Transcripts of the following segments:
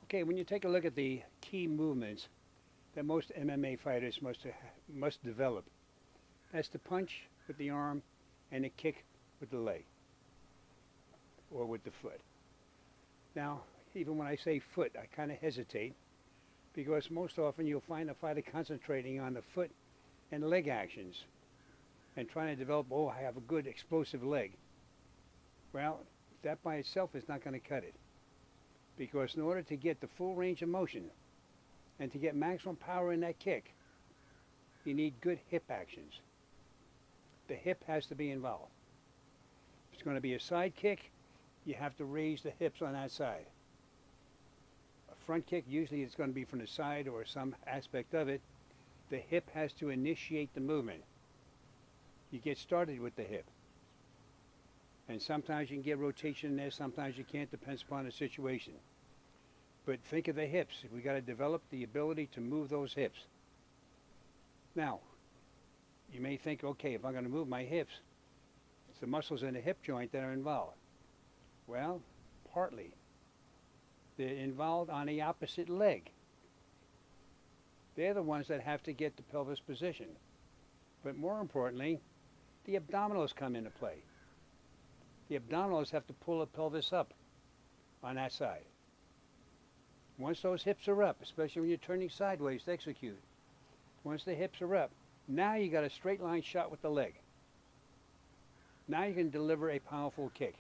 Okay, when you take a look at the key movements that most MMA fighters must develop, that's the punch with the arm and the kick with the leg or with the foot. Now, even when I say foot, I kind of hesitate because most often you'll find a fighter concentrating on the foot and leg actions and trying to develop, oh, I have a good explosive leg. Well, that by itself is not going to cut it, because in order to get the full range of motion and to get maximum power in that kick, you need good hip actions. The hip has to be involved. If it's going to be a side kick, you have to raise the hips on that side. A front kick, usually it's going to be from the side or some aspect of it. The hip has to initiate the movement. You get started with the hip. And sometimes you can get rotation in there, sometimes you can't, depends upon the situation. But think of the hips. We got to develop the ability to move those hips. Now, you may think, okay, if I'm going to move my hips, it's the muscles in the hip joint that are involved. Well, partly. They're involved on the opposite leg. They're the ones that have to get the pelvis positioned. But more importantly, the abdominals come into play. The abdominals have to pull the pelvis up on that side. Once those hips are up, especially when you're turning sideways to execute, once the hips are up, now you got a straight line shot with the leg. Now you can deliver a powerful kick.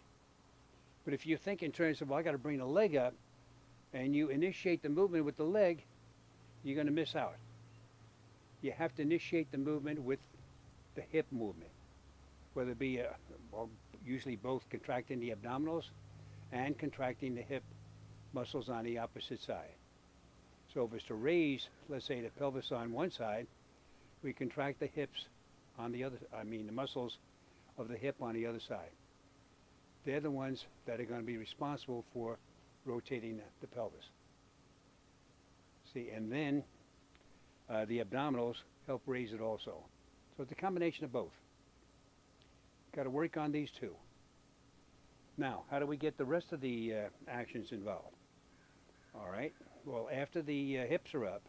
But if you think in terms of, well, I got to bring the leg up, and you initiate the movement with the leg, you're going to miss out. You have to initiate the movement with the hip movement, whether it be, well, usually both contracting the abdominals and contracting the hip muscles on the opposite side. So if it's to raise, let's say, the pelvis on one side, we contract the hips on the other, the muscles of the hip on the other side. They're the ones that are going to be responsible for rotating the pelvis. See, and then the abdominals help raise it also. So it's a combination of both. Got to work on these two. Now, how do we get the rest of the actions involved? All right, well, after the hips are up,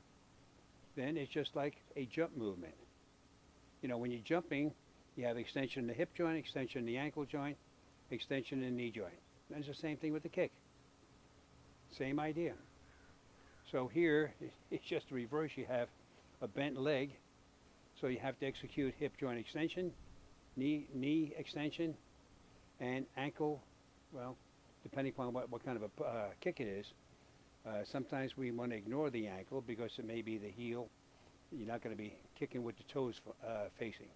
then it's just like a jump movement. You know, when you're jumping, you have extension in the hip joint, extension in the ankle joint, extension in the knee joint. And it's the same thing with the kick. Same idea. So here, it's just the reverse. You have a bent leg, so you have to execute hip joint extension, knee extension, and ankle, well, depending upon what kind of a kick it is. Sometimes we want to ignore the ankle because it may be the heel. You're not going to be kicking with the toes facing.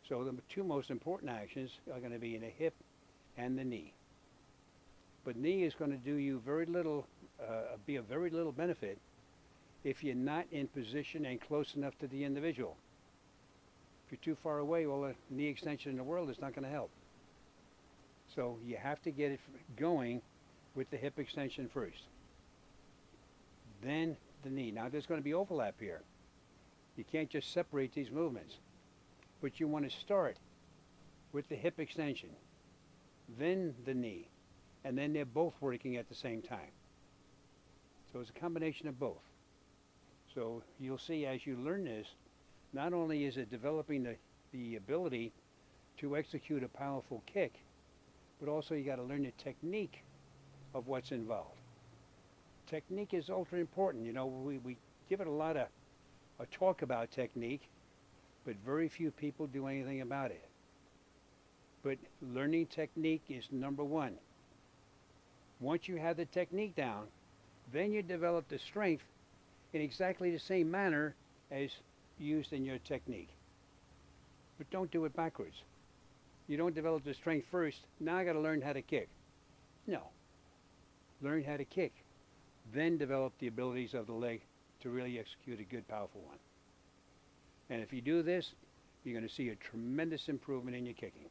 So the two most important actions are going to be in the hip and the knee. But knee is going to do you very little, be of very little benefit if you're not in position and close enough to the individual. If you're too far away, well, the knee extension in the world is not going to help. So you have to get it going with the hip extension first. Then the knee. Now there's going to be overlap here. You can't just separate these movements. But you want to start with the hip extension, then the knee, and then they're both working at the same time. So it's a combination of both. So you'll see as you learn this, not only is it developing the ability to execute a powerful kick, but also you got to learn the technique of what's involved. Technique is ultra important. You know, we give it a lot of talk about technique, but very few people do anything about it. But learning technique is number one. Once you have the technique down, then you develop the strength in exactly the same manner as used in your technique. But don't do it backwards. You don't develop the strength first, now I got to learn how to kick. No. Learn how to kick. Then develop the abilities of the leg to really execute a good, powerful one. And if you do this, you're going to see a tremendous improvement in your kicking.